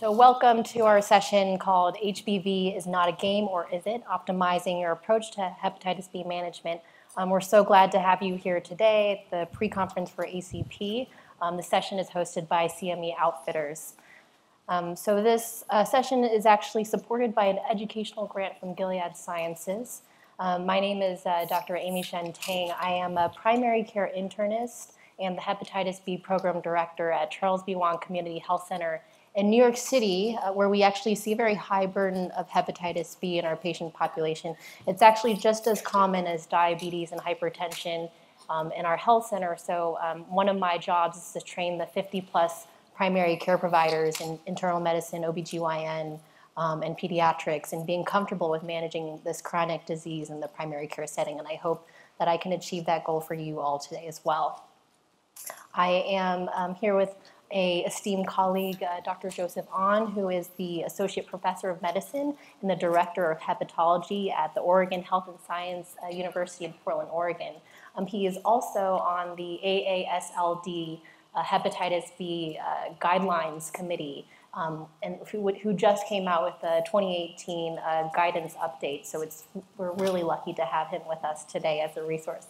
So welcome to our session called HBV is not a game, or is it? Optimizing your approach to hepatitis B management. We're so glad to have you here today at the pre-conference for ACP. The session is hosted by CME Outfitters. So this session is actually supported by an educational grant from Gilead Sciences. My name is Dr. Amy Shen Tang. I am a primary care internist and the hepatitis B program director at Charles B. Wang Community Health Center in New York City, where we actually see a very high burden of hepatitis B in our patient population. It's actually just as common as diabetes and hypertension in our health center. So one of my jobs is to train the 50-plus primary care providers in internal medicine, OBGYN, and pediatrics, and being comfortable with managing this chronic disease in the primary care setting. And I hope that I can achieve that goal for you all today as well. I am here with an esteemed colleague, Dr. Joseph Ahn, who is the Associate Professor of Medicine and the Director of Hepatology at the Oregon Health and Science University in Portland, Oregon. He is also on the AASLD Hepatitis B Guidelines Committee, and who just came out with the 2018 guidance update. So we're really lucky to have him with us today as a resource.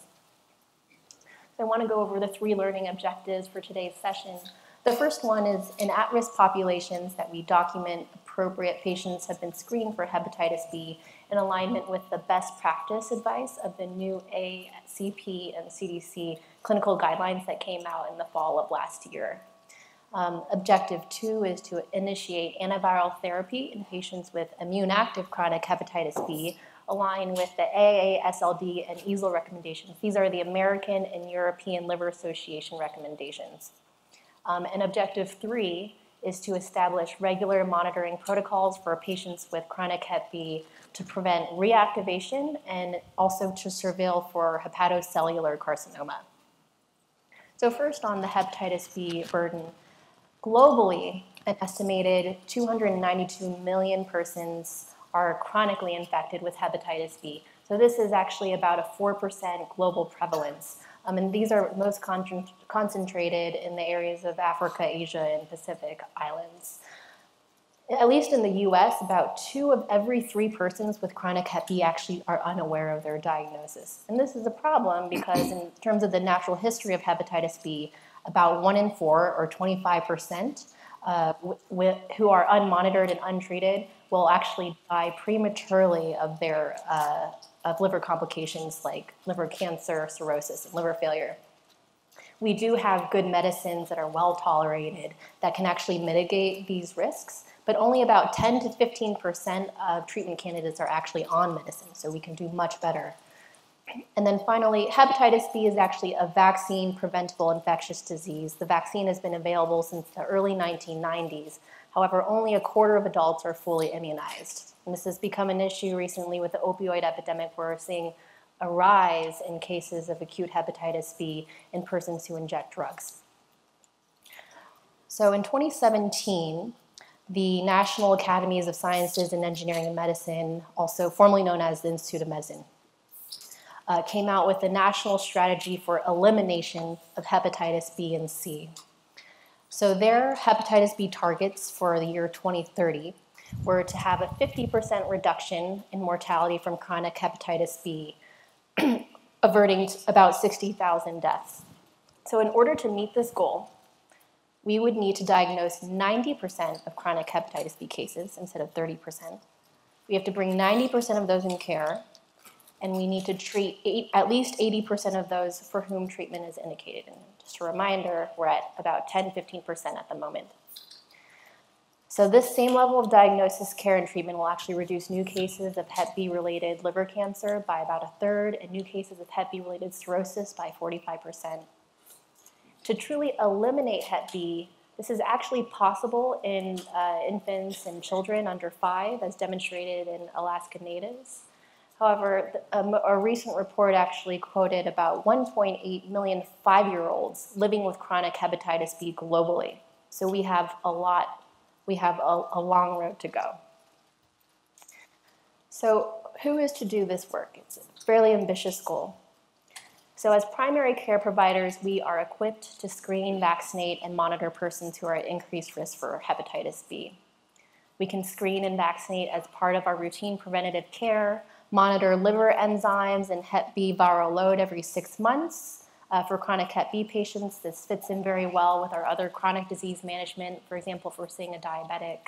So I want to go over the 3 learning objectives for today's session. The first one is in at-risk populations that we document appropriate patients have been screened for hepatitis B in alignment with the best practice advice of the new ACP and CDC clinical guidelines that came out in the fall of last year. Objective 2 is to initiate antiviral therapy in patients with immune-active chronic hepatitis B, align with the AASLD and EASL recommendations. These are the American and European Liver Association recommendations. And objective 3 is to establish regular monitoring protocols for patients with chronic hep B to prevent reactivation and also to surveil for hepatocellular carcinoma. So first on the hepatitis B burden. Globally, an estimated 292 million persons are chronically infected with hepatitis B. So this is actually about a 4% global prevalence. And these are most concentrated in the areas of Africa, Asia, and Pacific islands. At least in the US, about 2 of every 3 persons with chronic hep B actually are unaware of their diagnosis. And this is a problem because in terms of the natural history of hepatitis B, about 1 in 4, or 25%, who are unmonitored and untreated will actually die prematurely of their of liver complications like liver cancer, cirrhosis, and liver failure. We do have good medicines that are well tolerated that can actually mitigate these risks, but only about 10 to 15% of treatment candidates are actually on medicine, so we can do much better. And then finally, hepatitis B is actually a vaccine-preventable infectious disease. The vaccine has been available since the early 1990s. However, only a quarter of adults are fully immunized. And this has become an issue recently with the opioid epidemic, where we're seeing a rise in cases of acute hepatitis B in persons who inject drugs. So in 2017, the National Academies of Sciences and Engineering and Medicine, also formerly known as the Institute of Medicine, came out with a national strategy for elimination of hepatitis B and C. So their hepatitis B targets for the year 2030 were to have a 50% reduction in mortality from chronic hepatitis B, averting about 60,000 deaths. So in order to meet this goal, we would need to diagnose 90% of chronic hepatitis B cases instead of 30%. We have to bring 90% of those in care, and we need to treat at least 80% of those for whom treatment is indicated. And just a reminder, we're at about 10-15% at the moment. So this same level of diagnosis, care, and treatment will actually reduce new cases of hep B-related liver cancer by about 1/3 and new cases of hep B-related cirrhosis by 45%. To truly eliminate hep B, this is actually possible in infants and children under 5, as demonstrated in Alaska Natives. However, a recent report actually quoted about 1.8 million 5-year-olds living with chronic hepatitis B globally. So we have a long road to go. So who is to do this work? It's a fairly ambitious goal. So as primary care providers, we are equipped to screen, vaccinate, and monitor persons who are at increased risk for hepatitis B. We can screen and vaccinate as part of our routine preventative care, monitor liver enzymes and Hep B viral load every 6 months. For chronic Hep B patients, this fits in very well with our other chronic disease management. For example, if we're seeing a diabetic,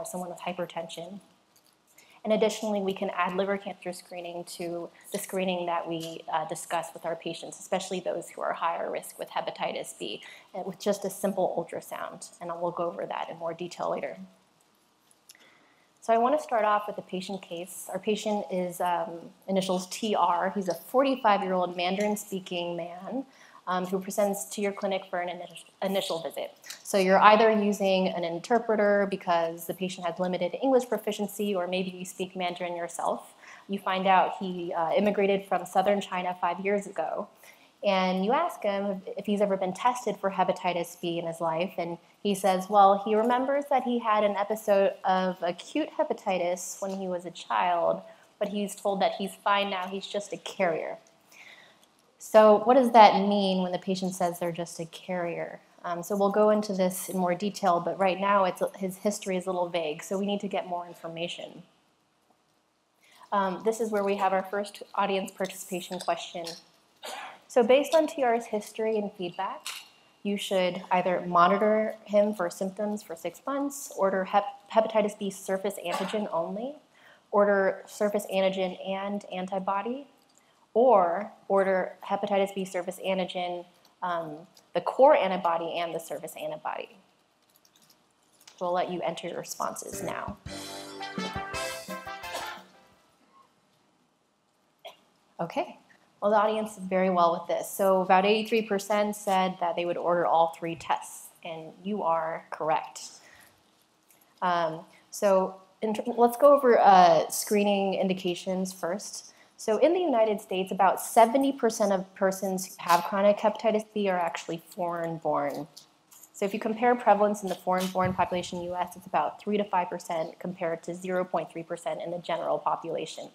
someone with hypertension. And additionally, we can add liver cancer screening to the screening that we discuss with our patients, especially those who are higher risk with hepatitis B, with just a simple ultrasound. And we'll go over that in more detail later. So I want to start off with the patient case. Our patient is initials TR. He's a 45-year-old Mandarin-speaking man who presents to your clinic for an initial visit. So you're either using an interpreter because the patient has limited English proficiency, or maybe you speak Mandarin yourself. You find out he immigrated from southern China 5 years ago. And you ask him if he's ever been tested for hepatitis B in his life, and he says, well, he remembers that he had an episode of acute hepatitis when he was a child, but he's told that he's fine now, he's just a carrier. So what does that mean when the patient says they're just a carrier? So we'll go into this in more detail, but right now his history is a little vague, so we need to get more information. This is where we have our first audience participation question. So based on TR's history and feedback, you should either monitor him for symptoms for 6 months, order hepatitis B surface antigen only, order surface antigen and antibody, or order hepatitis B surface antigen, the core antibody and the surface antibody. So we'll let you enter your responses now. Okay. Well, the audience did very well with this. So about 83% said that they would order all 3 tests, and you are correct. Let's go over screening indications first. So in the United States, about 70% of persons who have chronic hepatitis B are actually foreign-born. So if you compare prevalence in the foreign-born population in the US, it's about 3 to 5% compared to 0.3% in the general population.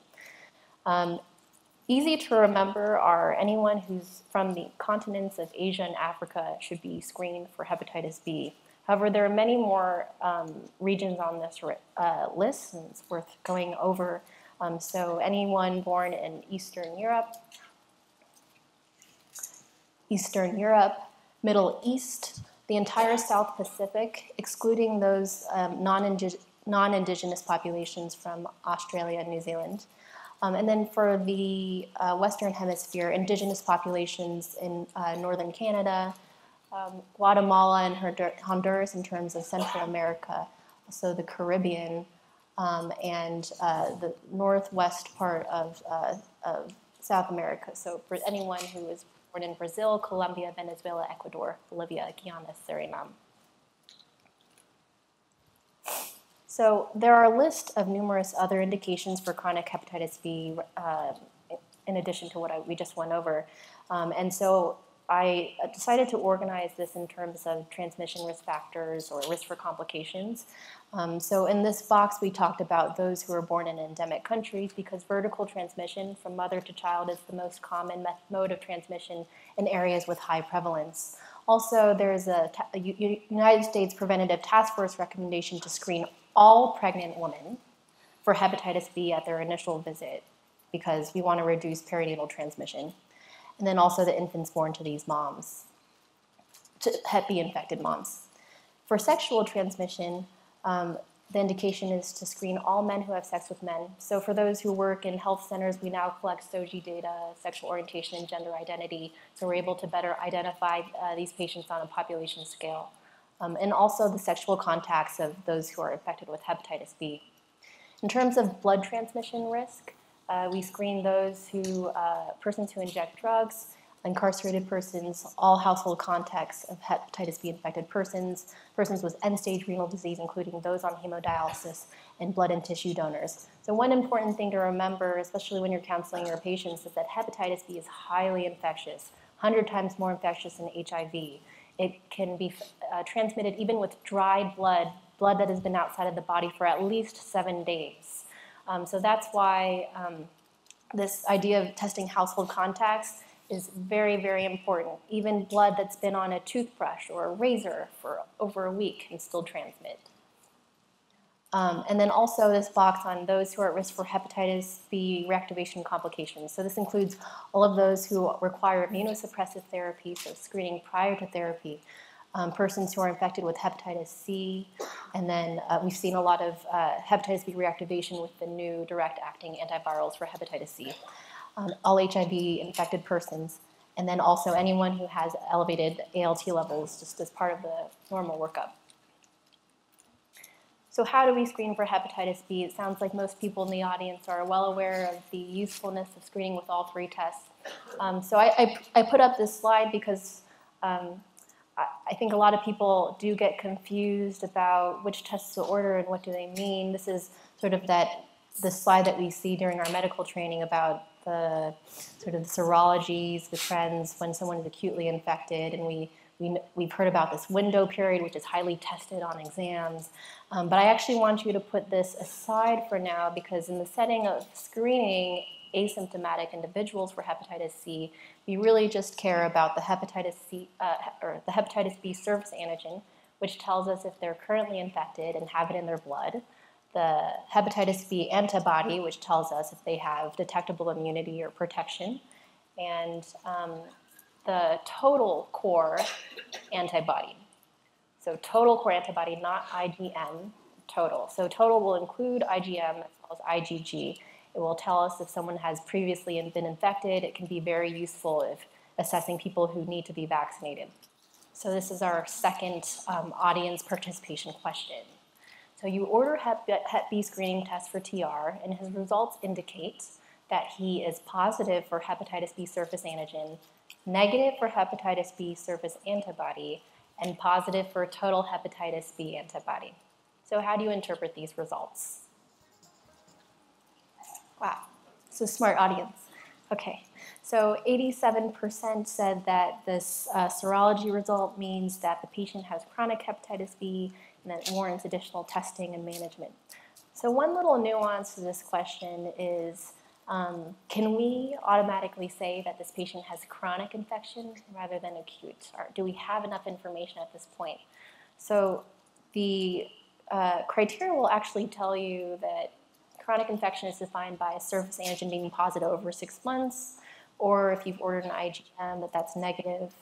Easy to remember are anyone who's from the continents of Asia and Africa should be screened for hepatitis B. However, there are many more regions on this list, and it's worth going over. So anyone born in Eastern Europe, Middle East, the entire South Pacific, excluding those non-indigenous populations from Australia and New Zealand. And then for the Western Hemisphere, indigenous populations in northern Canada, Guatemala and Honduras in terms of Central America, also the Caribbean, and the northwest part of South America. So for anyone who is born in Brazil, Colombia, Venezuela, Ecuador, Bolivia, Guyana, Suriname. So there are a list of numerous other indications for chronic hepatitis B in addition to what we just went over. And so I decided to organize this in terms of transmission risk factors or risk for complications. So in this box, we talked about those who are born in endemic countries because vertical transmission from mother to child is the most common mode of transmission in areas with high prevalence. Also, there's a United States Preventative Task Force recommendation to screen all pregnant women for hepatitis B at their initial visit because we want to reduce perinatal transmission. And then also the infants born to these moms, to Hep B infected moms. For sexual transmission, the indication is to screen all men who have sex with men. So for those who work in health centers, we now collect SOGI data, sexual orientation and gender identity, so we're able to better identify these patients on a population scale. And also the sexual contacts of those who are infected with hepatitis B. In terms of blood transmission risk, we screen those persons who inject drugs, incarcerated persons, all household contacts of hepatitis B infected persons, persons with end-stage renal disease, including those on hemodialysis, and blood and tissue donors. So one important thing to remember, especially when you're counseling your patients, is that hepatitis B is highly infectious, 100 times more infectious than HIV. It can be transmitted even with dried blood that has been outside of the body for at least 7 days. So that's why this idea of testing household contacts is very, very important. Even blood that's been on a toothbrush or a razor for over a week can still transmit. And then also this box on those who are at risk for hepatitis B reactivation complications. So this includes all of those who require immunosuppressive therapy, so screening prior to therapy, persons who are infected with hepatitis C, and then we've seen a lot of hepatitis B reactivation with the new direct-acting antivirals for hepatitis C, all HIV-infected persons, and then also anyone who has elevated ALT levels just as part of the normal workup. So how do we screen for hepatitis B? It sounds like most people in the audience are well aware of the usefulness of screening with all three tests. So I put up this slide because I think a lot of people do get confused about which tests to order and what do they mean. This is sort of the slide that we see during our medical training about the sort of the serologies, the trends when someone is acutely infected, and we've heard about this window period, which is highly tested on exams. But I actually want you to put this aside for now because in the setting of screening asymptomatic individuals for hepatitis C, we really just care about the hepatitis B surface antigen, which tells us if they're currently infected and have it in their blood, the hepatitis B antibody, which tells us if they have detectable immunity or protection, and the total core antibody. So total core antibody, not IgM, total. So total will include IgM as well as IgG. It will tell us if someone has previously been infected. It can be very useful if assessing people who need to be vaccinated. So this is our second audience participation question. So you order Hep B screening test for TR, and his results indicate that he is positive for hepatitis B surface antigen, negative for hepatitis B surface antibody, and positive for total hepatitis B antibody. So how do you interpret these results? Wow, so smart audience. Okay, so 87% said that this serology result means that the patient has chronic hepatitis B and that it warrants additional testing and management. So one little nuance to this question is, can we automatically say that this patient has chronic infection rather than acute? Or do we have enough information at this point? So the criteria will actually tell you that chronic infection is defined by a surface antigen being positive over 6 months, or if you've ordered an IgM, that's negative.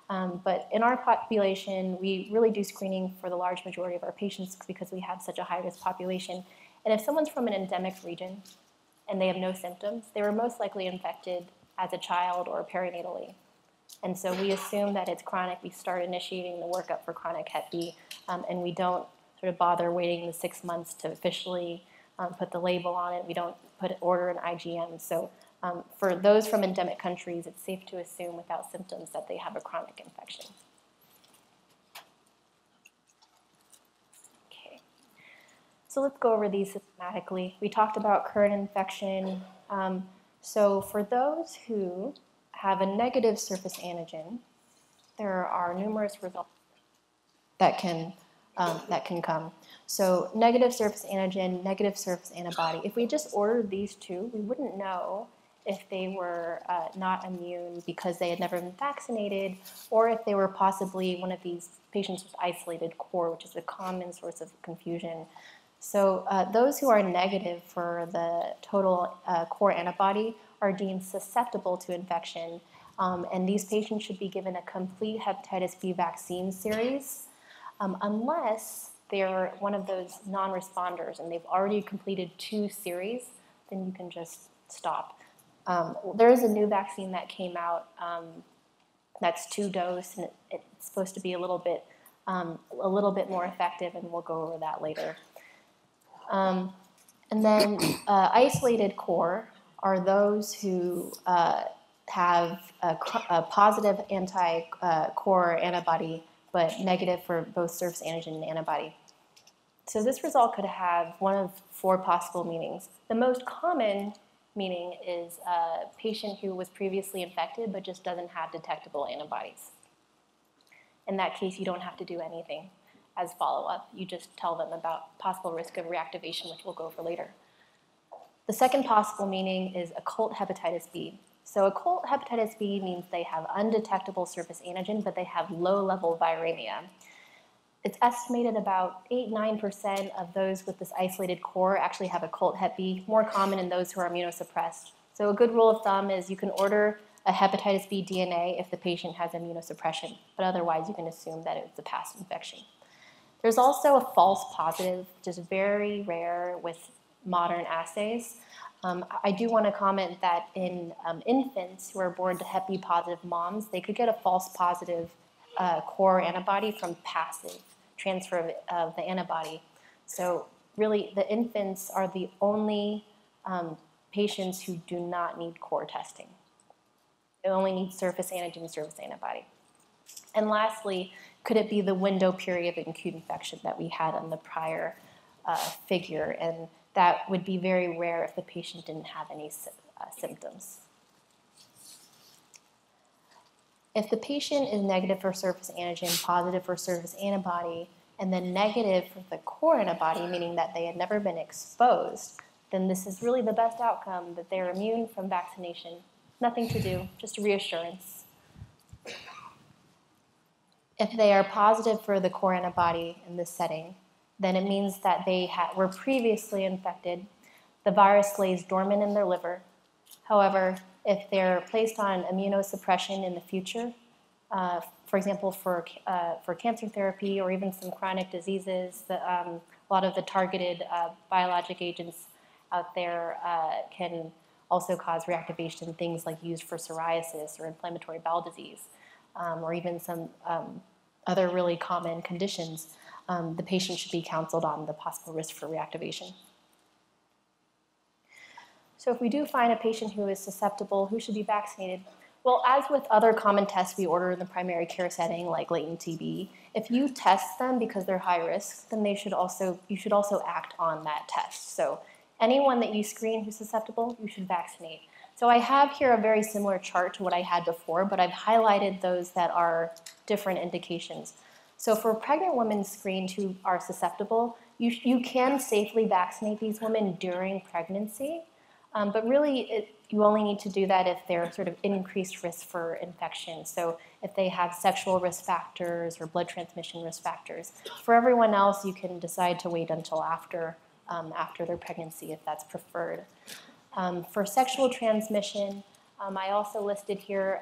But in our population, we really do screening for the large majority of our patients because we have such a high-risk population. And if someone's from an endemic region and they have no symptoms, they were most likely infected as a child or perinatally. And so we assume that it's chronic. We start initiating the workup for chronic Hep B, and we don't sort of bother waiting the 6 months to officially put the label on it. We don't order an IgM. So for those from endemic countries, it's safe to assume without symptoms that they have a chronic infection. Okay, so let's go over these systematically. We talked about current infection. So for those who have a negative surface antigen, there are numerous results that can come. So negative surface antigen, negative surface antibody. If we just ordered these two, we wouldn't know if they were not immune because they had never been vaccinated, or if they were possibly one of these patients with isolated core, which is a common source of confusion. So those who are negative for the total core antibody are deemed susceptible to infection, and these patients should be given a complete hepatitis B vaccine series, unless they're one of those non-responders and they've already completed 2 series, then you can just stop. There is a new vaccine that came out that's 2-dose, and it's supposed to be a little bit more effective, and we'll go over that later. And then isolated core are those who have a positive anti-core antibody, but negative for both surface antigen and antibody. So this result could have one of 4 possible meanings. The most common meaning is a patient who was previously infected but just doesn't have detectable antibodies. In that case, you don't have to do anything as follow-up. You just tell them about possible risk of reactivation, which we'll go over later. The second possible meaning is occult hepatitis B. So occult hepatitis B means they have undetectable surface antigen, but they have low-level viremia. It's estimated about 8–9% of those with this isolated core actually have occult Hep B, more common in those who are immunosuppressed. So a good rule of thumb is you can order a hepatitis B DNA if the patient has immunosuppression, but otherwise you can assume that it's a past infection. There's also a false positive, which is very rare with modern assays. I do want to comment that in infants who are born to Hep B positive moms, they could get a false positive core antibody from passive transfer of the antibody. So really, the infants are the only patients who do not need core testing. They only need surface antigen, surface antibody. And lastly, could it be the window period of acute infection that we had on the prior figure? And that would be very rare if the patient didn't have any symptoms. If the patient is negative for surface antigen, positive for surface antibody, and then negative for the core antibody, meaning that they had never been exposed, then this is really the best outcome, that they're immune from vaccination. Nothing to do, just a reassurance. If they are positive for the core antibody in this setting, then it means that they were previously infected. The virus lays dormant in their liver. However, if they're placed on immunosuppression in the future, for example, for cancer therapy or even some chronic diseases, a lot of the targeted biologic agents out there can also cause reactivation, things like used for psoriasis or inflammatory bowel disease, or even some other really common conditions. The patient should be counseled on the possible risk for reactivation. So if we do find a patient who is susceptible, who should be vaccinated? Well, as with other common tests we order in the primary care setting, like latent TB, if you test them because they're high risk, then you should also act on that test. So anyone that you screen who's susceptible, you should vaccinate. So I have here a very similar chart to what I had before, but I've highlighted those that are different indications. So for pregnant women screened who are susceptible, you can safely vaccinate these women during pregnancy, but really you only need to do that if they're sort of increased risk for infection. So if they have sexual risk factors or blood transmission risk factors. For everyone else, you can decide to wait until after their pregnancy if that's preferred. For sexual transmission, I also listed here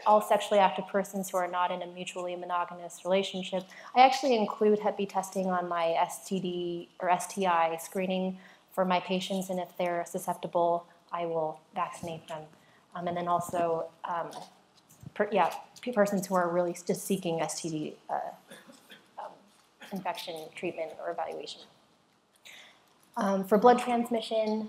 all sexually active persons who are not in a mutually monogamous relationship. I actually include Hep B testing on my STD or STI screening for my patients, and if they're susceptible, I will vaccinate them. And then also, persons who are really just seeking STD infection treatment or evaluation. For blood transmission,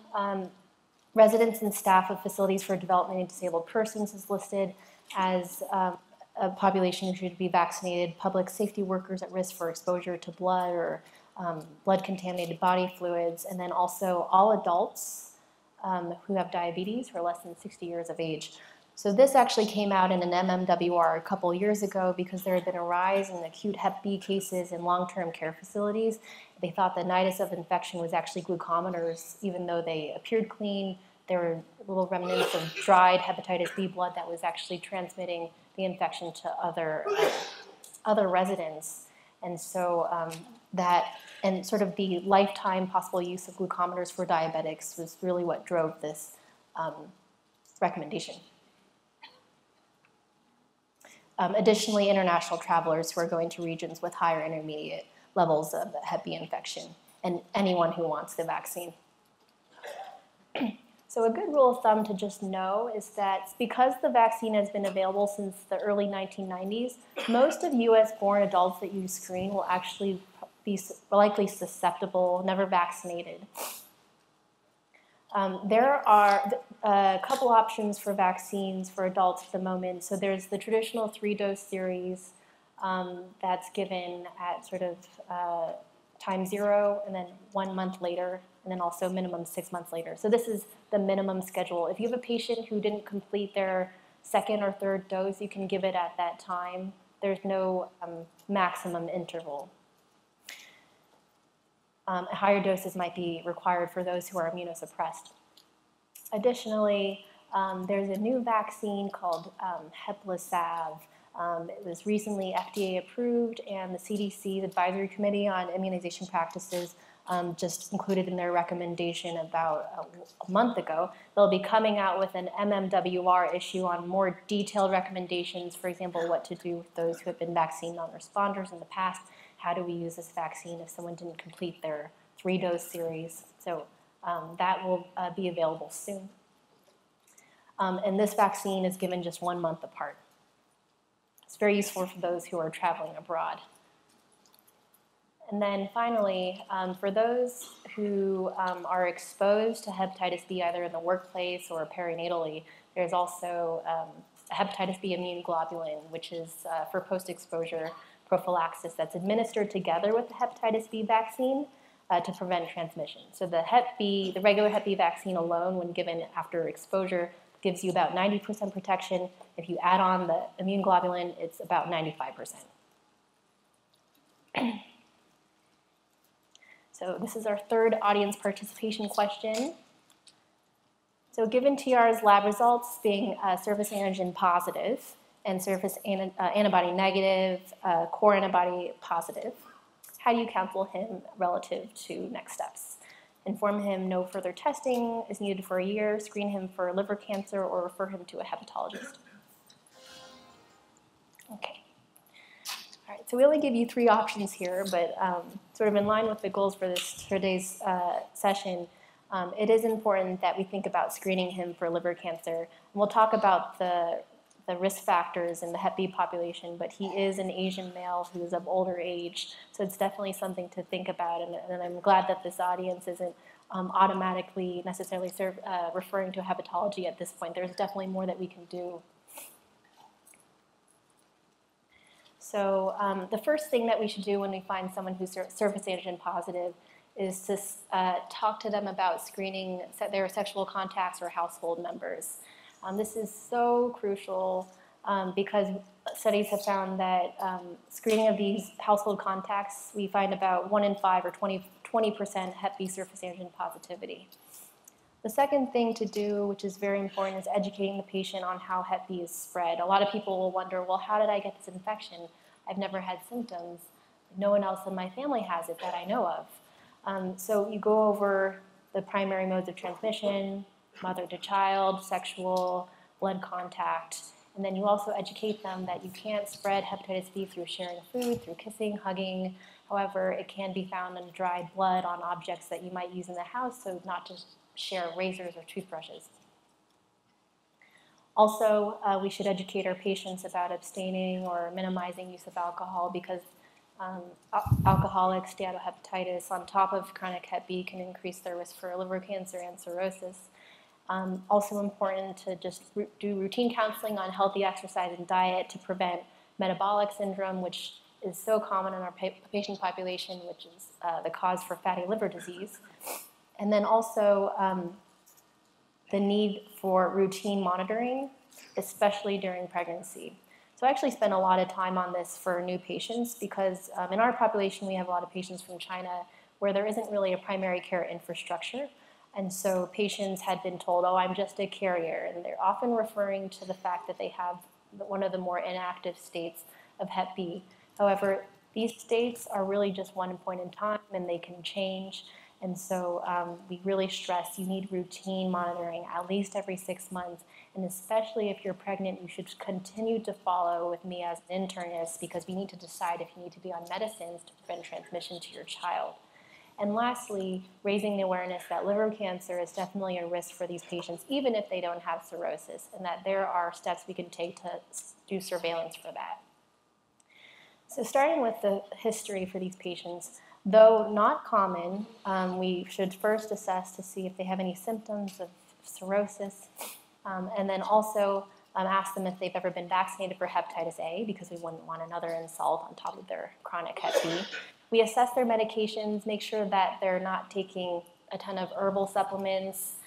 residents and staff of facilities for developmentally disabled persons is listed as a population who should be vaccinated, public safety workers at risk for exposure to blood or blood-contaminated body fluids, and then also all adults who have diabetes who are less than 60 years of age. So this actually came out in an MMWR a couple years ago because there had been a rise in acute Hep B cases in long-term care facilities. They thought the nidus of infection was actually glucometers, even though they appeared clean. There were little remnants of dried hepatitis B blood that was actually transmitting the infection to other residents. And so and sort of the lifetime possible use of glucometers for diabetics was really what drove this recommendation. Additionally, international travelers who are going to regions with higher intermediate levels of Hep B infection, and anyone who wants the vaccine. So a good rule of thumb to just know is that because the vaccine has been available since the early 1990s, most of US-born adults that you screen will actually be likely susceptible, never vaccinated. There are a couple options for vaccines for adults at the moment. So there's the traditional 3-dose series that's given at sort of time 0 and then 1 month later, and then also minimum 6 months later. So this is the minimum schedule. If you have a patient who didn't complete their 2nd or 3rd dose, you can give it at that time. There's no maximum interval. Higher doses might be required for those who are immunosuppressed. Additionally, there's a new vaccine called Heplisav It was recently FDA approved, and the CDC, the Advisory Committee on Immunization Practices, just included in their recommendation about a month ago. They'll be coming out with an MMWR issue on more detailed recommendations, for example, what to do with those who have been vaccine non-responders in the past. How do we use this vaccine if someone didn't complete their 3-dose series? So that will be available soon. And this vaccine is given just 1 month apart. It's very useful for those who are traveling abroad. And then finally, for those who are exposed to hepatitis B either in the workplace or perinatally, there's also a hepatitis B immune globulin, which is for post-exposure prophylaxis that's administered together with the hepatitis B vaccine to prevent transmission. So the regular Hep B vaccine alone, when given after exposure, gives you about 90% protection. If you add on the immune globulin, it's about 95%. So this is our third audience participation question. So given TR's lab results being surface antigen positive and surface antibody negative, core antibody positive, how do you counsel him relative to next steps? Inform him no further testing is needed for a year, screen him for liver cancer, or refer him to a hepatologist. Okay. All right, so we only give you 3 options here, but sort of in line with the goals for today's session, it is important that we think about screening him for liver cancer. And we'll talk about the risk factors in the Hep B population, but he is an Asian male who's of older age, so it's definitely something to think about, and I'm glad that this audience isn't automatically necessarily referring to hepatology at this point. There's definitely more that we can do. So the first thing that we should do when we find someone who's surface antigen positive is to talk to them about screening their sexual contacts or household members. This is so crucial because studies have found that screening of these household contacts, we find about 1 in 5 or 20% Hep B surface antigen positivity. The second thing to do, which is very important, is educating the patient on how Hep B is spread. A lot of people will wonder, well, how did I get this infection? I've never had symptoms. No one else in my family has it that I know of. So you go over the primary modes of transmission, mother to child, sexual, blood contact, and then you also educate them that you can't spread hepatitis B through sharing food, through kissing, hugging. However, it can be found in dried blood on objects that you might use in the house, so not to share razors or toothbrushes. Also, we should educate our patients about abstaining or minimizing use of alcohol because alcoholic steatohepatitis on top of chronic Hep B can increase their risk for liver cancer and cirrhosis. Also important to just do routine counseling on healthy exercise and diet to prevent metabolic syndrome, which is so common in our patient population, which is the cause for fatty liver disease. And then also the need for routine monitoring, especially during pregnancy. So I actually spend a lot of time on this for new patients because in our population we have a lot of patients from China where there isn't really a primary care infrastructure. And so patients had been told, oh, I'm just a carrier. And they're often referring to the fact that they have one of the more inactive states of Hep B. However, these states are really just one point in time and they can change. And so we really stress you need routine monitoring at least every 6 months. And especially if you're pregnant, you should continue to follow with me as an internist because we need to decide if you need to be on medicines to prevent transmission to your child. And lastly, raising the awareness that liver cancer is definitely a risk for these patients, even if they don't have cirrhosis, and that there are steps we can take to do surveillance for that. So starting with the history for these patients, though not common, we should first assess to see if they have any symptoms of cirrhosis, and then also ask them if they've ever been vaccinated for hepatitis A, because we wouldn't want another insult on top of their chronic Hep B. We assess their medications, make sure that they're not taking a ton of herbal supplements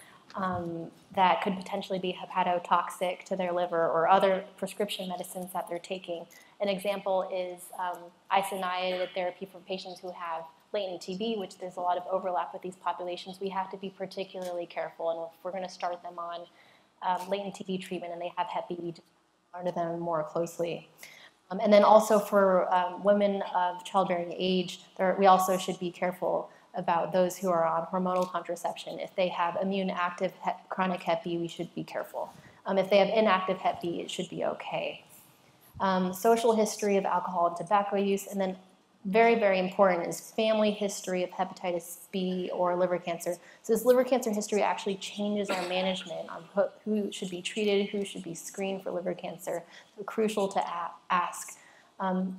that could potentially be hepatotoxic to their liver or other prescription medicines that they're taking. An example is isoniazid therapy for patients who have latent TB, which there's a lot of overlap with these populations. We have to be particularly careful, and if we're going to start them on latent TB treatment and they have Hep B, we just monitor them more closely. And then also for women of childbearing age, we also should be careful about those who are on hormonal contraception. If they have immune active chronic Hep B, we should be careful. If they have inactive Hep B, it should be okay. Social history of alcohol and tobacco use, and then very, very important is family history of hepatitis B or liver cancer. So this liver cancer history actually changes our management on who should be treated, who should be screened for liver cancer. So crucial to ask.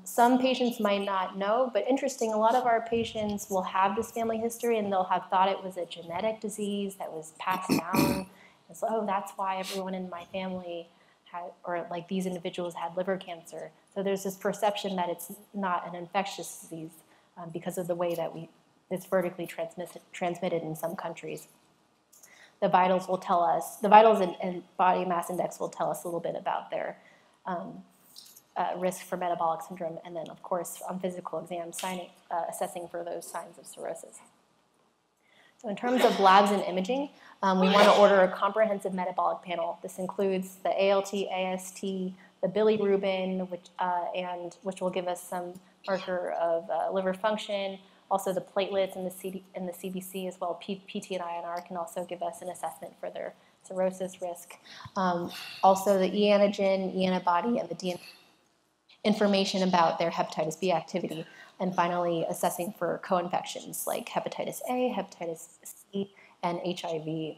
Some patients might not know, but interesting, a lot of our patients will have this family history and they'll have thought it was a genetic disease that was passed down. And so, oh, that's why everyone in my family or like these individuals had liver cancer. So there's this perception that it's not an infectious disease because of the way that it's vertically transmitted in some countries. The vitals will tell us, the vitals and body mass index will tell us a little bit about their risk for metabolic syndrome, and then of course on physical exam, assessing for those signs of cirrhosis. So in terms of labs and imaging, we want to order a comprehensive metabolic panel. This includes the ALT, AST, the bilirubin, which will give us some marker of liver function. Also the platelets and the CBC as well. PT and INR can also give us an assessment for their cirrhosis risk. Also the e antigen, e antibody, and the DNA information about their hepatitis B activity. And finally, assessing for co-infections like hepatitis A, hepatitis C, and HIV.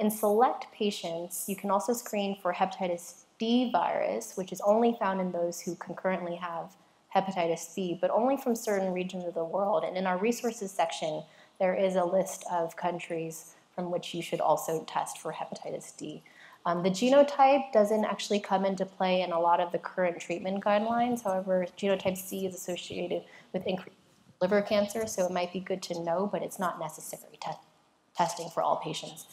In select patients, you can also screen for hepatitis D virus, which is only found in those who concurrently have hepatitis B, but only from certain regions of the world. And in our resources section, there is a list of countries from which you should also test for hepatitis D. The genotype doesn't actually come into play in a lot of the current treatment guidelines. However, genotype C is associated with increased liver cancer, so it might be good to know, but it's not necessary testing for all patients.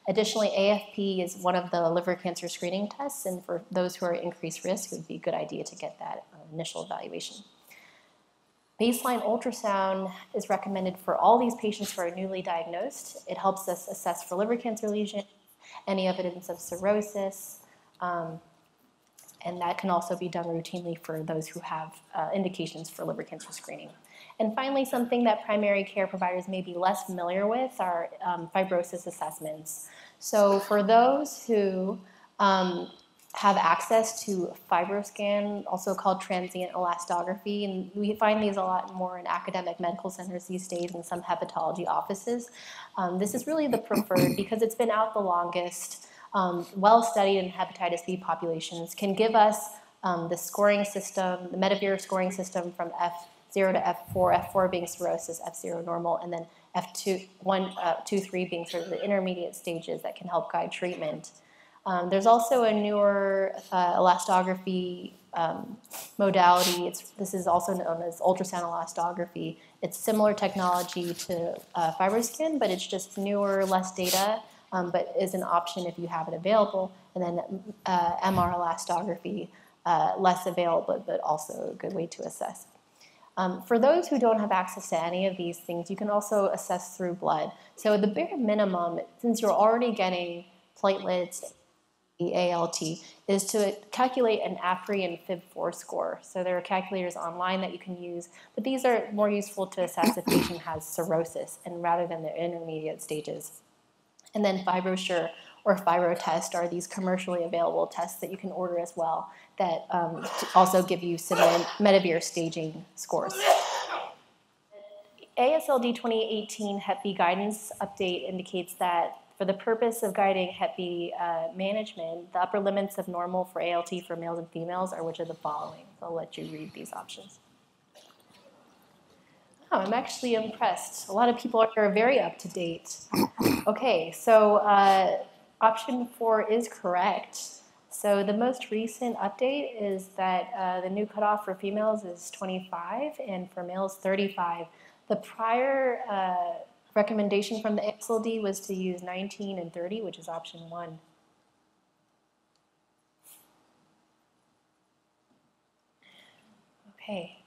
Additionally, AFP is one of the liver cancer screening tests, and for those who are at increased risk, it would be a good idea to get that initial evaluation. Baseline ultrasound is recommended for all these patients who are newly diagnosed. It helps us assess for liver cancer lesions, any evidence of cirrhosis, and that can also be done routinely for those who have indications for liver cancer screening. And finally, something that primary care providers may be less familiar with are fibrosis assessments. So for those who have access to FibroScan, also called transient elastography, and we find these a lot more in academic medical centers these days and some hepatology offices. This is really the preferred because it's been out the longest, well studied in hepatitis B populations, can give us the scoring system, the Medivir scoring system from F0 to F4, F4 being cirrhosis, F0 normal, and then F2, 1, 2, 3 being sort of the intermediate stages that can help guide treatment. There's also a newer elastography modality. This is also known as ultrasound elastography. It's similar technology to FibroScan, but it's just newer, less data, but is an option if you have it available. And then MR elastography, less available, but also a good way to assess. For those who don't have access to any of these things, you can also assess through blood. So the bare minimum, since you're already getting platelets, the ALT, is to calculate an AFRI and FIB4 score. So there are calculators online that you can use, but these are more useful to assess if a patient has cirrhosis and rather than the intermediate stages. And then FibroSure or FibroTest are these commercially available tests that you can order as well that also give you some Medivir staging scores. AASLD 2018 Hep B guidance update indicates that for the purpose of guiding Hep B management, the upper limits of normal for ALT for males and females are which of the following. So I'll let you read these options. Oh, I'm actually impressed. A lot of people are very up to date. Okay, so option 4 is correct. So the most recent update is that the new cutoff for females is 25 and for males 35. The prior recommendation from the AASLD was to use 19 and 30, which is option 1. Okay,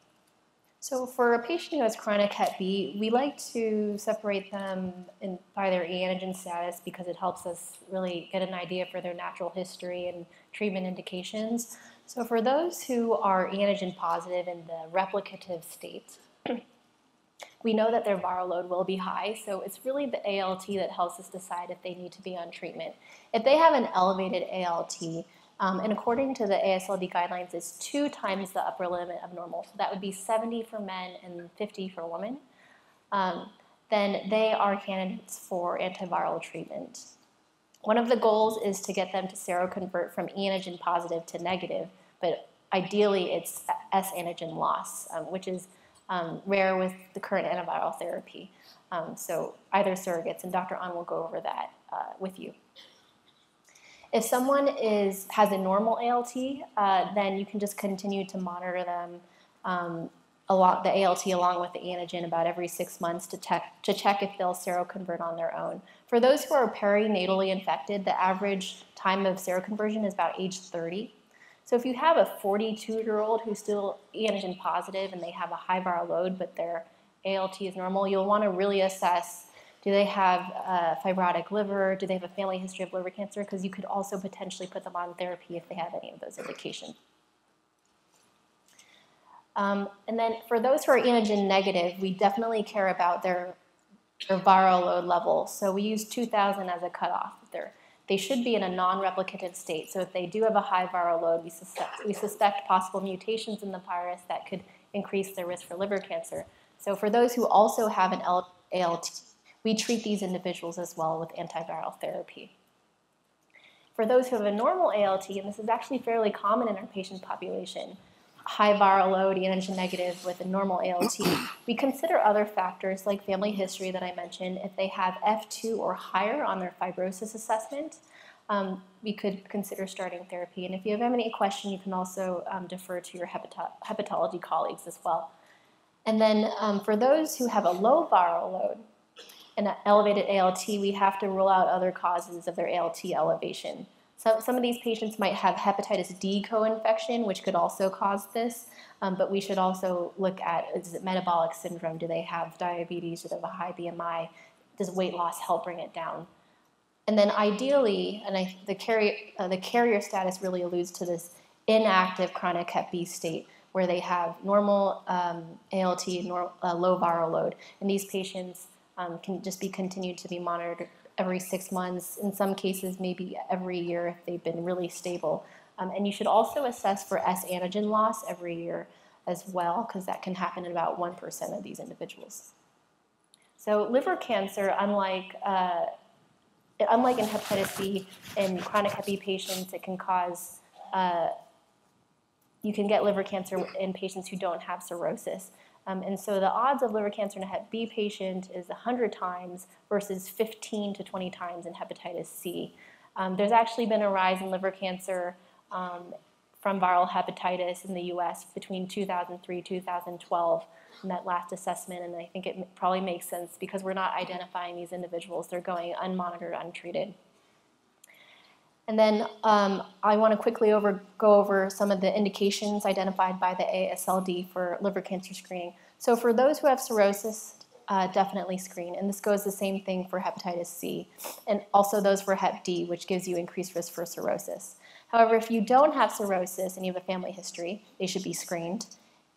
so for a patient who has chronic Hep B, we like to separate them by their e antigen status because it helps us really get an idea for their natural history and treatment indications. So for those who are antigen positive in the replicative state, we know that their viral load will be high, so it's really the ALT that helps us decide if they need to be on treatment. If they have an elevated ALT, and according to the AASLD guidelines, it's 2 times the upper limit of normal, so that would be 70 for men and 50 for women, then they are candidates for antiviral treatment. One of the goals is to get them to seroconvert from e antigen positive to negative, but ideally it's S antigen loss, which is rare with the current antiviral therapy. So either surrogates, and Dr. An will go over that with you. If someone has a normal ALT, then you can just continue to monitor them the ALT along with the antigen about every 6 months to check if they'll seroconvert on their own. For those who are perinatally infected, the average time of seroconversion is about age 30. So if you have a 42-year-old who's still antigen positive and they have a high viral load, but their ALT is normal, you'll want to really assess, do they have fibrotic liver? Do they have a family history of liver cancer? Because you could also potentially put them on therapy if they have any of those indications. And then for those who are antigen negative, we definitely care about their viral load level. So we use 2,000 as a cutoff. They should be in a non-replicative state. So if they do have a high viral load, we suspect possible mutations in the virus that could increase their risk for liver cancer. So for those who also have an ALT, we treat these individuals as well with antiviral therapy. For those who have a normal ALT, and this is actually fairly common in our patient population, high viral load, antigen negative with a normal ALT, we consider other factors like family history that I mentioned. If they have F2 or higher on their fibrosis assessment, we could consider starting therapy. And if you have any question, you can also defer to your hepatology colleagues as well. And then for those who have a low viral load and an elevated ALT, we have to rule out other causes of their ALT elevation. So some of these patients might have hepatitis D co-infection, which could also cause this, but we should also look at, is it metabolic syndrome? Do they have diabetes? Do they have a high BMI? Does weight loss help bring it down? And then ideally, and the carrier status really alludes to this inactive chronic Hep B state, where they have normal ALT, low viral load, and these patients can just be continued to be monitored every 6 months, in some cases maybe every year if they've been really stable. And you should also assess for S antigen loss every year as well, because that can happen in about 1% of these individuals. So liver cancer, unlike in hepatitis B, in chronic Hep B patients, it can cause, you can get liver cancer in patients who don't have cirrhosis. And so the odds of liver cancer in a Hep B patient is 100 times versus 15 to 20 times in hepatitis C. There's actually been a rise in liver cancer from viral hepatitis in the US between 2003 and 2012 in that last assessment, and I think it probably makes sense because we're not identifying these individuals. They're going unmonitored, untreated. And then I want to quickly go over some of the indications identified by the AASLD for liver cancer screening. So for those who have cirrhosis, definitely screen. And this goes the same thing for hepatitis C, and also those for Hep D, which gives you increased risk for cirrhosis. However, if you don't have cirrhosis and you have a family history, they should be screened.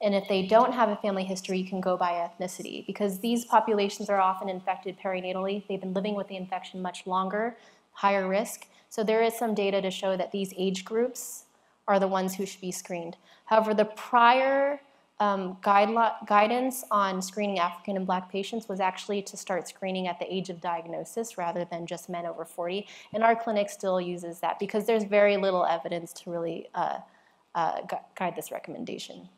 And if they don't have a family history, you can go by ethnicity, because these populations are often infected perinatally. They've been living with the infection much longer, higher risk. So there is some data to show that these age groups are the ones who should be screened. However, the prior guidance on screening African and Black patients was actually to start screening at the age of diagnosis rather than just men over 40. And our clinic still uses that because there's very little evidence to really guide this recommendation.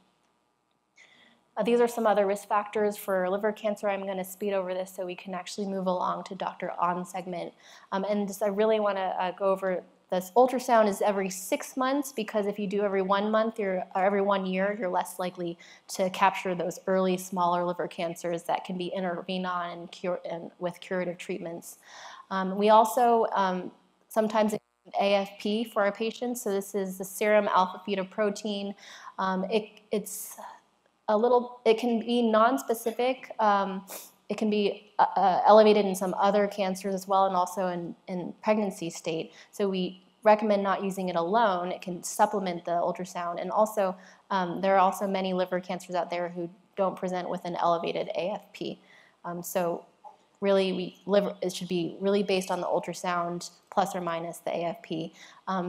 These are some other risk factors for liver cancer. I'm going to speed over this so we can actually move along to Dr. An's segment. And just I really want to go over this. Ultrasound is every 6 months, because if you do every 1 month or every 1 year, you're less likely to capture those early smaller liver cancers that can be intervened on and with curative treatments. We also sometimes AFP for our patients. So this is the serum alpha-fetoprotein. It's it can be non-specific. It can be elevated in some other cancers as well, and also in pregnancy state. So we recommend not using it alone. It can supplement the ultrasound. And also, there are also many liver cancers out there who don't present with an elevated AFP. So really, it should be really based on the ultrasound plus or minus the AFP.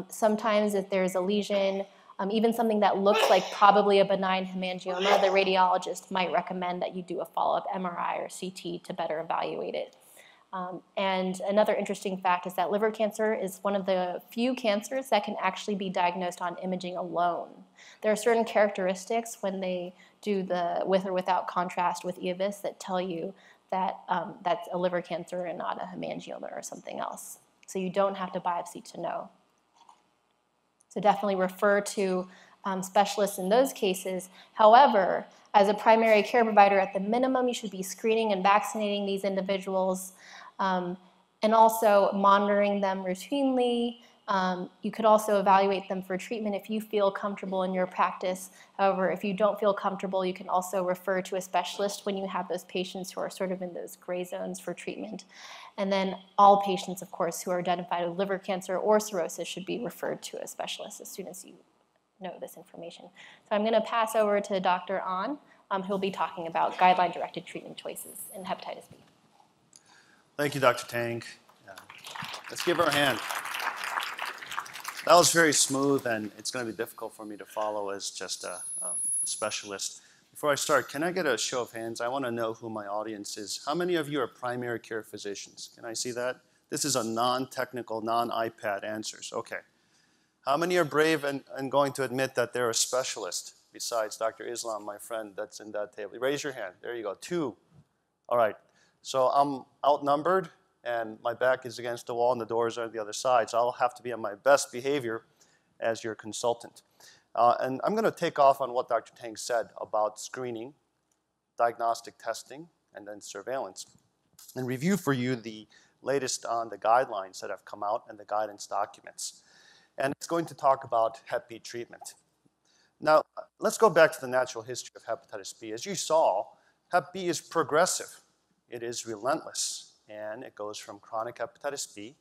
Sometimes if there's a lesion, even something that looks like probably a benign hemangioma, the radiologist might recommend that you do a follow-up MRI or CT to better evaluate it. And another interesting fact is that liver cancer is one of the few cancers that can actually be diagnosed on imaging alone. There are certain characteristics when they do the with or without contrast with EVIS that tell you that that's a liver cancer and not a hemangioma or something else. So you don't have to biopsy to know. So definitely refer to specialists in those cases. However, as a primary care provider, at the minimum, you should be screening and vaccinating these individuals and also monitoring them routinely. You could also evaluate them for treatment if you feel comfortable in your practice. However, if you don't feel comfortable, you can also refer to a specialist when you have those patients who are sort of in those gray zones for treatment. And then all patients, of course, who are identified with liver cancer or cirrhosis should be referred to a specialist as soon as you know this information. So I'm going to pass over to Dr. An, who'll be talking about guideline-directed treatment choices in hepatitis B. Thank you, Dr. Tang. Let's give her a hand. That was very smooth, and it's going to be difficult for me to follow as just a specialist. Before I start, can I get a show of hands? I want to know who my audience is. How many of you are primary care physicians? Can I see that? This is a non-technical, non-iPad answers. Okay. How many are brave and going to admit that they're a specialist besides Dr. Islam, my friend that's in that table? Raise your hand. There you go. 2. All right. So I'm outnumbered, and my back is against the wall, and the doors are on the other side. So I'll have to be on my best behavior as your consultant. And I'm going to take off on what Dr. Tang said about screening, diagnostic testing, and then surveillance, and review for you the latest on the guidelines that have come out and the guidance documents. And it's going to talk about Hep B treatment. Now, let's go back to the natural history of hepatitis B. As you saw, Hep B is progressive. It is relentless, and it goes from chronic hepatitis B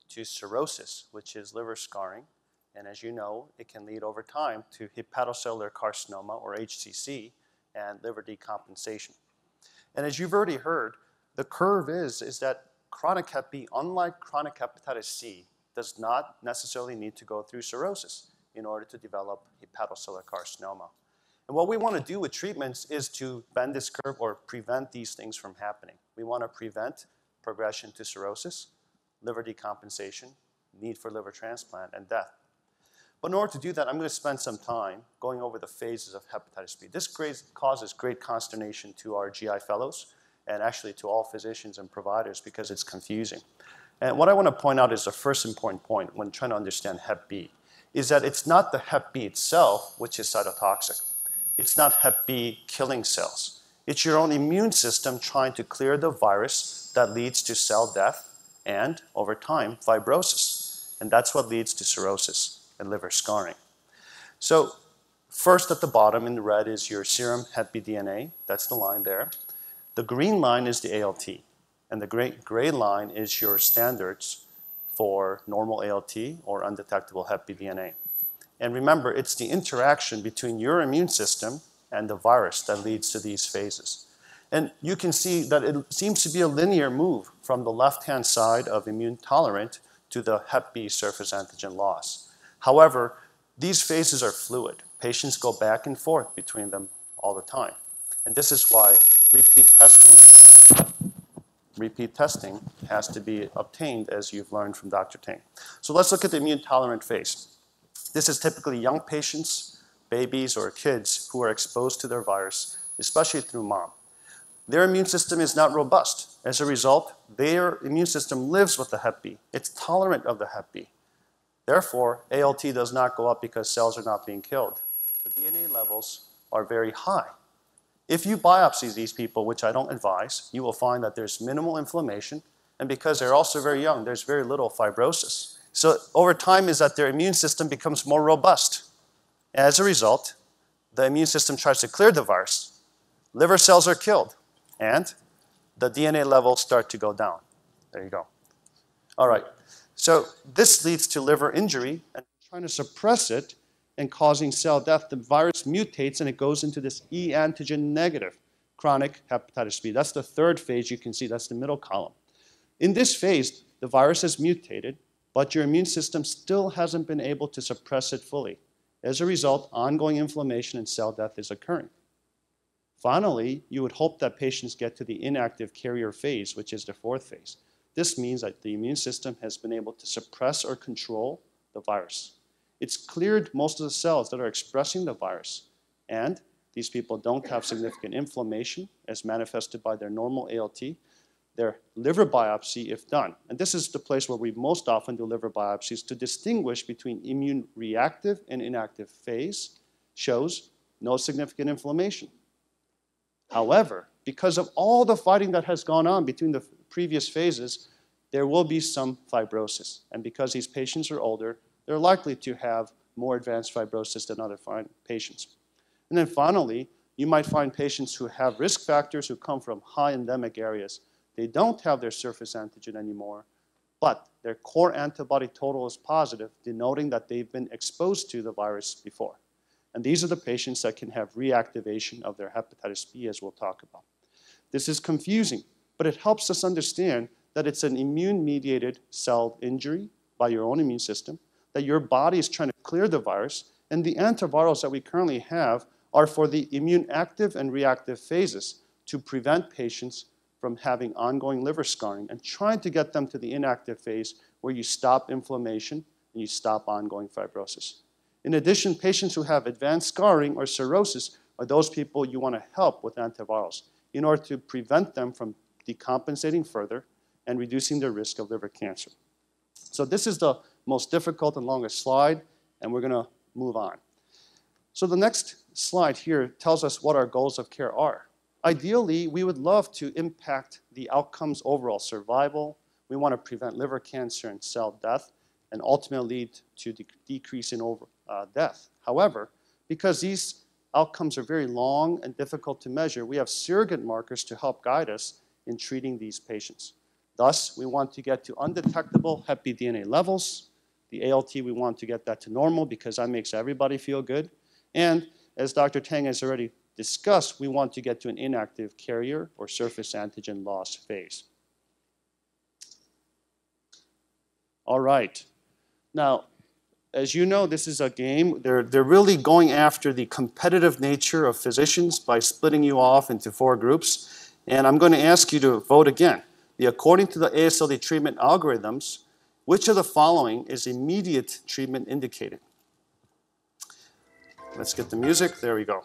to cirrhosis, which is liver scarring. And as you know, it can lead over time to hepatocellular carcinoma, or HCC, and liver decompensation. And as you've already heard, the curve is that chronic Hep B, unlike chronic hepatitis C, does not necessarily need to go through cirrhosis in order to develop hepatocellular carcinoma. And what we want to do with treatments is to bend this curve or prevent these things from happening. We want to prevent progression to cirrhosis, liver decompensation, need for liver transplant, and death. But in order to do that, I'm going to spend some time going over the phases of hepatitis B. This causes great consternation to our GI fellows and actually to all physicians and providers because it's confusing. And what I want to point out is the first important point when trying to understand Hep B is that it's not the Hep B itself which is cytotoxic. It's not Hep B killing cells. It's your own immune system trying to clear the virus that leads to cell death and, over time, fibrosis. And that's what leads to cirrhosis and liver scarring. So first at the bottom in the red is your serum Hep B DNA. That's the line there. The green line is the ALT. And the gray line is your standards for normal ALT or undetectable Hep B DNA. And remember, it's the interaction between your immune system and the virus that leads to these phases. And you can see that it seems to be a linear move from the left-hand side of immune tolerant to the Hep B surface antigen loss. However, these phases are fluid. Patients go back and forth between them all the time. And this is why repeat testing has to be obtained, as you've learned from Dr. Tang. So let's look at the immune tolerant phase. This is typically young patients, babies, or kids who are exposed to their virus, especially through mom. Their immune system is not robust. As a result, their immune system lives with the Hep B. It's tolerant of the Hep B. Therefore, ALT does not go up because cells are not being killed. The DNA levels are very high. If you biopsy these people, which I don't advise, you will find that there's minimal inflammation, and because they're also very young, there's very little fibrosis. So over time is that their immune system becomes more robust. As a result, the immune system tries to clear the virus. Liver cells are killed, and the DNA levels start to go down. There you go. All right. So this leads to liver injury, and trying to suppress it and causing cell death. The virus mutates, and it goes into this E antigen negative chronic hepatitis B. That's the third phase you can see. That's the middle column. In this phase, the virus has mutated, but your immune system still hasn't been able to suppress it fully. As a result, ongoing inflammation and cell death is occurring. Finally, you would hope that patients get to the inactive carrier phase, which is the fourth phase. This means that the immune system has been able to suppress or control the virus. It's cleared most of the cells that are expressing the virus, and these people don't have significant inflammation as manifested by their normal ALT. Their liver biopsy, if done, and this is the place where we most often do liver biopsies to distinguish between immune reactive and inactive phase, shows no significant inflammation. However, because of all the fighting that has gone on between the previous phases, there will be some fibrosis. And because these patients are older, they're likely to have more advanced fibrosis than other patients. And then finally, you might find patients who have risk factors who come from high endemic areas. They don't have their surface antigen anymore, but their core antibody total is positive, denoting that they've been exposed to the virus before. And these are the patients that can have reactivation of their hepatitis B, as we'll talk about. This is confusing, but it helps us understand that it's an immune-mediated cell injury by your own immune system, that your body is trying to clear the virus, and the antivirals that we currently have are for the immune active and reactive phases to prevent patients from having ongoing liver scarring and trying to get them to the inactive phase where you stop inflammation and you stop ongoing fibrosis. In addition, patients who have advanced scarring or cirrhosis are those people you want to help with antivirals in order to prevent them from decompensating further and reducing their risk of liver cancer. So this is the most difficult and longest slide, and we're going to move on. So the next slide here tells us what our goals of care are. Ideally, we would love to impact the outcomes, overall survival. We want to prevent liver cancer and cell death, and ultimately lead to decrease in death. However, because these outcomes are very long and difficult to measure, we have surrogate markers to help guide us in treating these patients. Thus, we want to get to undetectable Hep B DNA levels. The ALT, we want to get that to normal because that makes everybody feel good. And as Dr. Tang has already discussed, we want to get to an inactive carrier or surface antigen loss phase. All right. Now, as you know, this is a game. They're really going after the competitive nature of physicians by splitting you off into 4 groups. And I'm going to ask you to vote again. According to the ASLD treatment algorithms, which of the following is immediate treatment indicated? Let's get the music. There we go.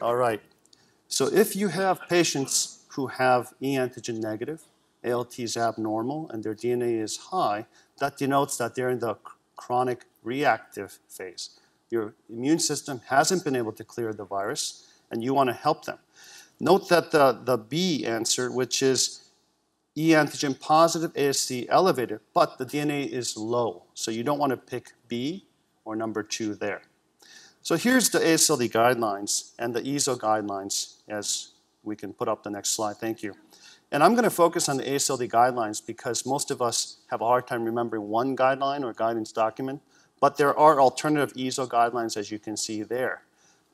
All right. So if you have patients who have E antigen negative, ALT is abnormal, and their DNA is high, that denotes that they're in the chronic reactive phase. Your immune system hasn't been able to clear the virus, and you want to help them. Note that the B answer, which is E antigen positive, AST elevated, but the DNA is low. So you don't want to pick B or number 2 there. So here's the ASLD guidelines and the EASL guidelines, as we can put up the next slide. Thank you. And I'm going to focus on the ASLD guidelines because most of us have a hard time remembering one guideline or guidance document, but there are alternative EASL guidelines, as you can see there.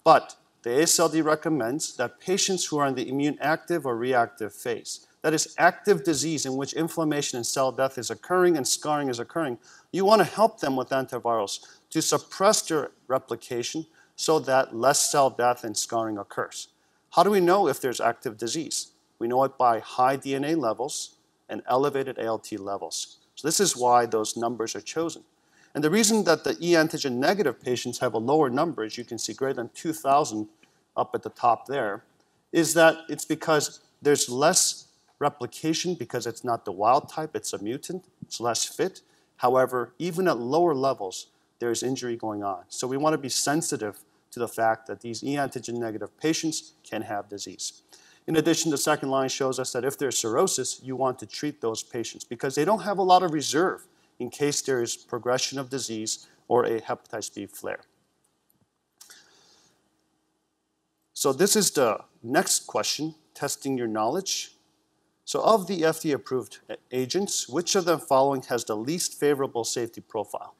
But the ASLD recommends that patients who are in the immune active or reactive phase, that is active disease in which inflammation and cell death is occurring and scarring is occurring, you want to help them with antivirals to suppress their replication so that less cell death and scarring occurs. How do we know if there's active disease? We know it by high DNA levels and elevated ALT levels. So this is why those numbers are chosen. And the reason that the E antigen negative patients have a lower number, as you can see, greater than 2,000 up at the top there, is that it's because there's less replication because it's not the wild type, it's a mutant, it's less fit. However, even at lower levels, there's injury going on. So we want to be sensitive to the fact that these E antigen negative patients can have disease. In addition, the second line shows us that if there's cirrhosis, you want to treat those patients because they don't have a lot of reserve in case there is progression of disease or a hepatitis B flare. So this is the next question, testing your knowledge. So of the FDA-approved agents, which of the following has the least favorable safety profile?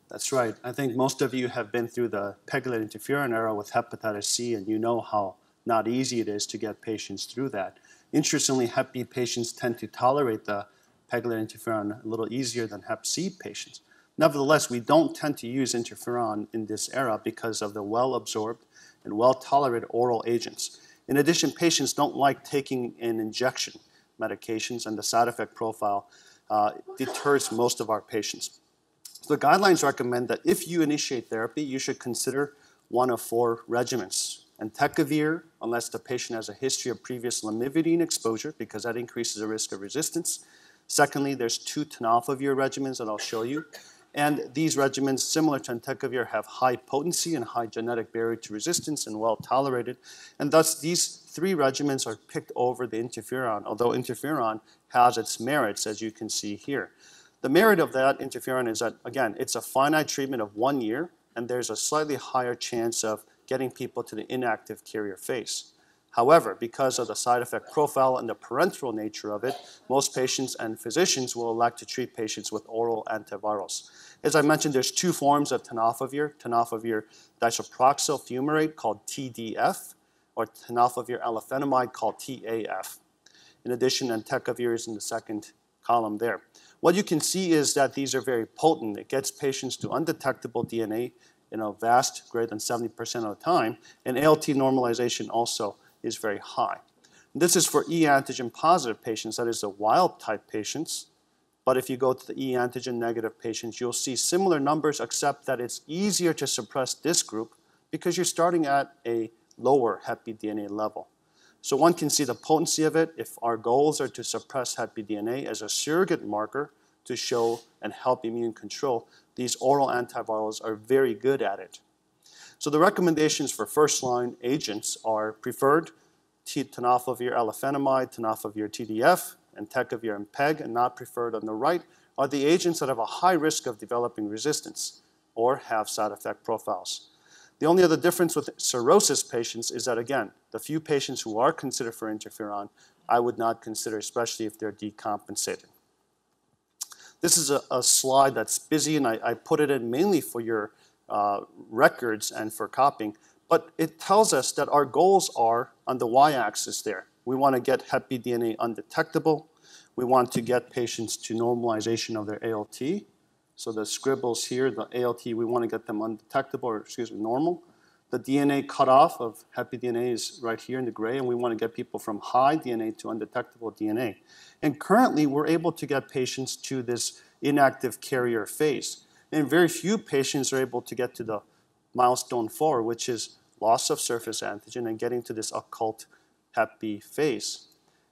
That's right. I think most of you have been through the pegylated interferon era with hepatitis C, and you know how not easy it is to get patients through that. Interestingly, Hep B patients tend to tolerate the pegylated interferon a little easier than Hep C patients. Nevertheless, we don't tend to use interferon in this era because of the well-absorbed and well-tolerated oral agents. In addition, patients don't like taking an injection medications, and the side effect profile deters most of our patients. So the guidelines recommend that if you initiate therapy, you should consider one of 4 regimens. Entecavir, unless the patient has a history of previous lamivudine exposure, because that increases the risk of resistance. Secondly, there's 2 tenofovir regimens that I'll show you. And these regimens, similar to entecavir, have high potency and high genetic barrier to resistance and well tolerated. And thus, these 3 regimens are picked over the interferon, although interferon has its merits, as you can see here. The merit of that interferon is that, again, it's a finite treatment of 1 year, and there's a slightly higher chance of getting people to the inactive carrier phase. However, because of the side effect profile and the parenteral nature of it, most patients and physicians will elect to treat patients with oral antivirals. As I mentioned, there's 2 forms of tenofovir disoproxil fumarate called TDF, or tenofovir alafenamide called TAF. In addition, entecavir is in the second column there. What you can see is that these are very potent. It gets patients to undetectable DNA in a vast, greater than 70% of the time, and ALT normalization also is very high. This is for E antigen positive patients, that is the wild type patients. But if you go to the E antigen negative patients, you'll see similar numbers, except that it's easier to suppress this group because you're starting at a lower Hep B DNA level. So one can see the potency of it if our goals are to suppress Hep B DNA as a surrogate marker to show and help immune control. These oral antivirals are very good at it. So the recommendations for first-line agents are preferred tenofovir alafenamide, tenofovir TDF, entecavir and PEG, and not preferred on the right are the agents that have a high risk of developing resistance or have side effect profiles. The only other difference with cirrhosis patients is that, again, the few patients who are considered for interferon, I would not consider, especially if they're decompensated. This is a slide that's busy, and I put it in mainly for your records and for copying, but it tells us that our goals are on the y-axis there. We want to get Hep B DNA undetectable. We want to get patients to normalization of their ALT. So the scribbles here, the ALT, we want to get them undetectable, or normal. The DNA cutoff of Hep B DNA is right here in the gray, and we want to get people from high DNA to undetectable DNA. And currently, we're able to get patients to this inactive carrier phase. And very few patients are able to get to the milestone 4, which is loss of surface antigen and getting to this occult Hep B phase.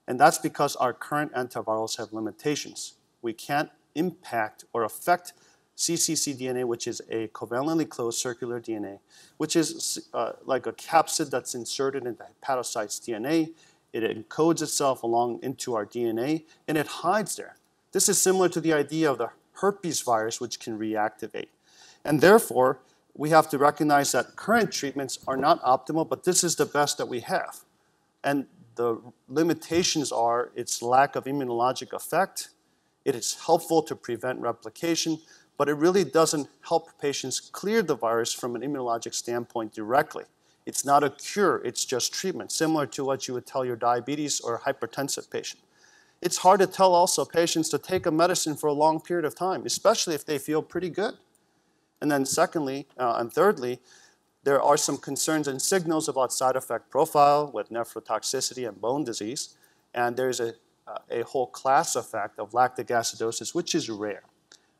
And that's because our current antivirals have limitations. We can't impact or affect cccDNA, which is a covalently closed circular DNA, which is like a capsid that's inserted into hepatocytes' DNA. It encodes itself along into our DNA, and it hides there. This is similar to the idea of the herpes virus, which can reactivate. And therefore, we have to recognize that current treatments are not optimal, but this is the best that we have. And the limitations are its lack of immunologic effect. It is helpful to prevent replication, but it really doesn't help patients clear the virus from an immunologic standpoint directly. It's not a cure, it's just treatment, similar to what you would tell your diabetes or hypertensive patient. It's hard to tell also patients to take a medicine for a long period of time, especially if they feel pretty good. And then secondly, and thirdly, there are some concerns and signals about side effect profile with nephrotoxicity and bone disease. And there's a whole class effect of lactic acidosis, which is rare.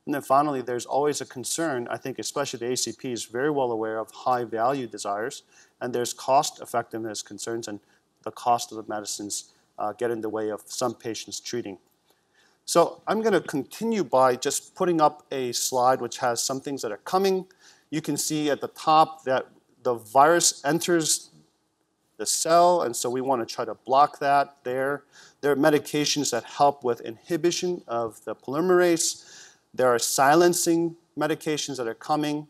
And then finally, there's always a concern, I think especially the ACP is very well aware of high value desires, and there's cost effectiveness concerns, and the cost of the medicines get in the way of some patients treating. So I'm going to continue by just putting up a slide which has some things that are coming. You can see at the top that the virus enters the cell, and so we want to try to block that there. There are medications that help with inhibition of the polymerase. There are silencing medications that are coming.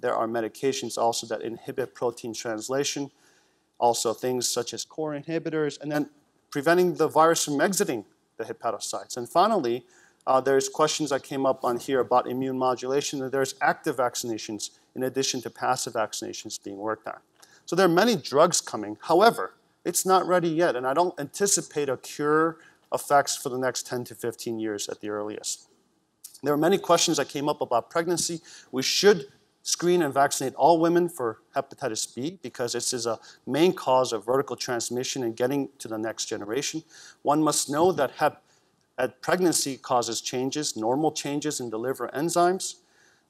There are medications also that inhibit protein translation. Also things such as core inhibitors. And then preventing the virus from exiting the hepatocytes. And finally, there's questions that came up on here about immune modulation, and there's active vaccinations in addition to passive vaccinations being worked on. So there are many drugs coming. However, it's not ready yet, and I don't anticipate a cure effects for the next 10 to 15 years at the earliest. There are many questions that came up about pregnancy. We should screen and vaccinate all women for hepatitis B because this is a main cause of vertical transmission and getting to the next generation. One must know that pregnancy causes changes, normal changes in the liver enzymes,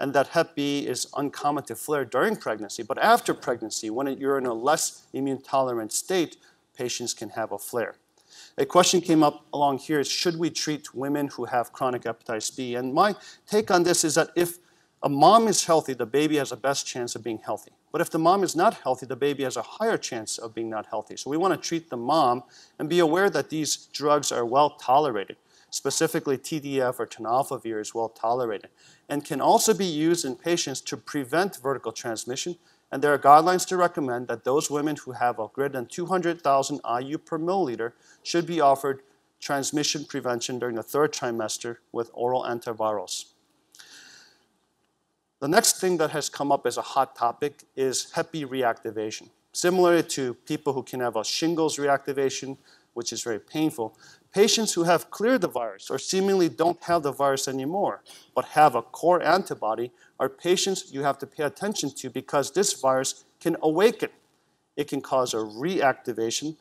and that Hep B is uncommon to flare during pregnancy. But after pregnancy, when you're in a less immune tolerant state, patients can have a flare. A question came up along here is, should we treat women who have chronic hepatitis B? And my take on this is that if a mom is healthy, the baby has the best chance of being healthy. But if the mom is not healthy, the baby has a higher chance of being not healthy. So we want to treat the mom and be aware that these drugs are well tolerated. Specifically, TDF or tenofovir is well tolerated and can also be used in patients to prevent vertical transmission. And there are guidelines to recommend that those women who have a greater than 200,000 IU per milliliter should be offered transmission prevention during the third trimester with oral antivirals. The next thing that has come up as a hot topic is Hep B reactivation. Similar to people who can have a shingles reactivation, which is very painful, patients who have cleared the virus or seemingly don't have the virus anymore, but have a core antibody are patients you have to pay attention to because this virus can awaken. It can cause a reactivation,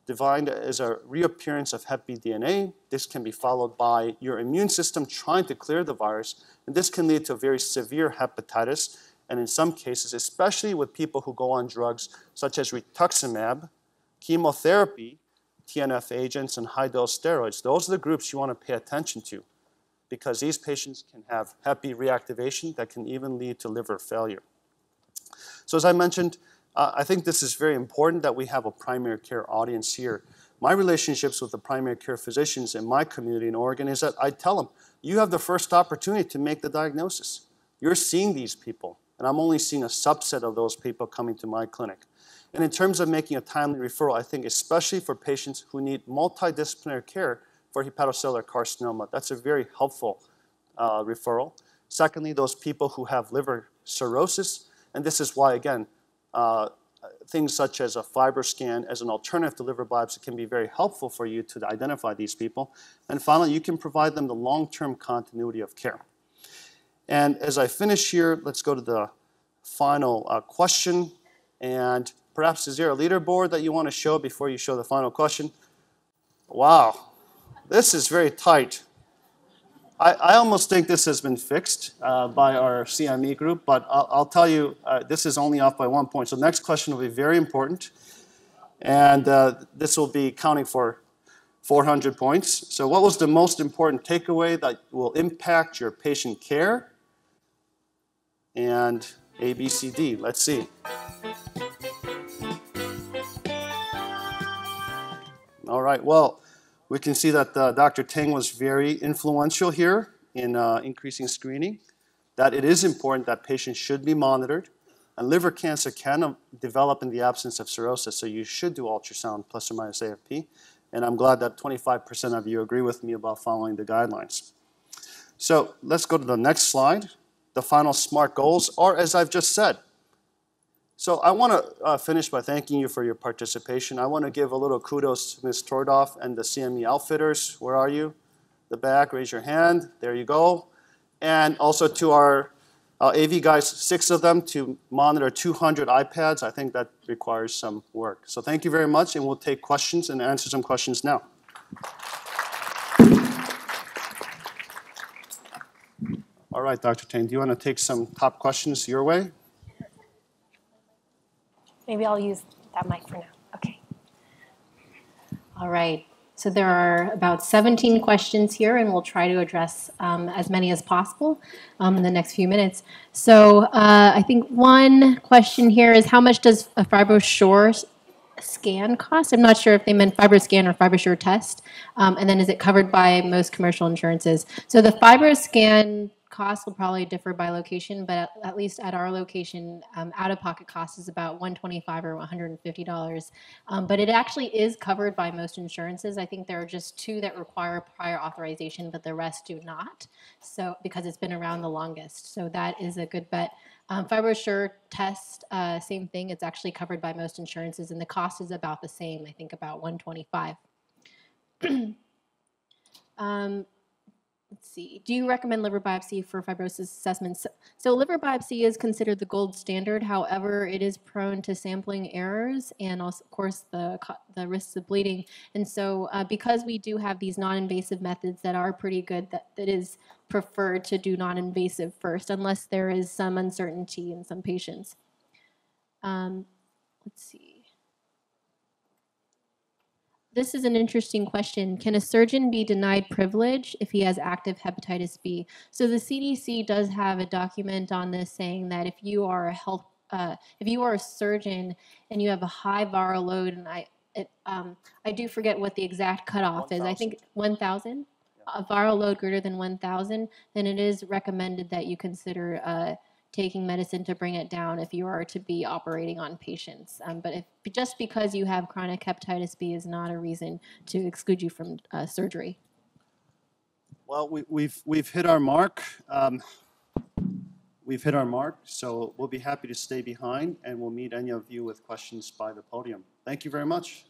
defined as a reappearance of Hep B DNA. This can be followed by your immune system trying to clear the virus, and this can lead to very severe hepatitis, and in some cases, especially with people who go on drugs such as rituximab, chemotherapy, TNF agents, and high-dose steroids. Those are the groups you want to pay attention to because these patients can have Hep B reactivation that can even lead to liver failure. So as I mentioned, I think this is very important that we have a primary care audience here. My relationships with the primary care physicians in my community in Oregon is that I tell them, you have the first opportunity to make the diagnosis. You're seeing these people, and I'm only seeing a subset of those people coming to my clinic. And in terms of making a timely referral, I think especially for patients who need multidisciplinary care for hepatocellular carcinoma, that's a very helpful referral. Secondly, those people who have liver cirrhosis, and this is why, again, things such as a FibroScan as an alternative to liver biopsy can be very helpful for you to identify these people. And finally, you can provide them the long-term continuity of care. And as I finish here, let's go to the final question. And perhaps is there a leaderboard that you want to show before you show the final question? Wow, this is very tight. I almost think this has been fixed by our CME group, but I'll tell you, this is only off by 1 point. So the next question will be very important, and this will be counting for 400 points. So what was the most important takeaway that will impact your patient care? And A, B, C, D. Let's see. All right, well, we can see that Dr. Tang was very influential here in increasing screening, that it is important that patients should be monitored, and liver cancer can develop in the absence of cirrhosis, so you should do ultrasound plus or minus AFP, and I'm glad that 25% of you agree with me about following the guidelines. So let's go to the next slide. The final SMART goals are, as I've just said. So I want to finish by thanking you for your participation. I want to give a little kudos to Ms. Tordoff and the CME outfitters. Where are you? The back, raise your hand. There you go. And also to our AV guys, 6 of them, to monitor 200 iPads. I think that requires some work. So thank you very much, and we'll take questions and answer some questions now. All right, Dr. Tang, do you want to take some top questions your way? Maybe I'll use that mic for now. Okay. All right. So there are about 17 questions here, and we'll try to address as many as possible in the next few minutes. So I think one question here is, how much does a FibroSure scan cost? I'm not sure if they meant FibroScan or FibroSure test. And then is it covered by most commercial insurances? So the FibroScan costs will probably differ by location, but at least at our location, out-of-pocket cost is about $125 or $150. But it actually is covered by most insurances. I think there are just 2 that require prior authorization, but the rest do not. So because it's been around the longest, so that is a good bet. FibroSure test, same thing. It's actually covered by most insurances, and the cost is about the same. I think about $125. Let's see. Do you recommend liver biopsy for fibrosis assessments? So liver biopsy is considered the gold standard. However, it is prone to sampling errors and also, of course, the risks of bleeding. And so because we do have these non-invasive methods that are pretty good, that is preferred to do non-invasive first, unless there is some uncertainty in some patients. Let's see. This is an interesting question. Can a surgeon be denied privilege if he has active hepatitis B? So the CDC does have a document on this saying that if you are a surgeon and you have a high viral load, and I do forget what the exact cutoff is. I think 1,000. A viral load greater than 1,000, then it is recommended that you consider taking medicine to bring it down if you are to be operating on patients. But just because you have chronic hepatitis B is not a reason to exclude you from surgery. Well, we've hit our mark. We've hit our mark, so we'll be happy to stay behind, and we'll meet any of you with questions by the podium. Thank you very much.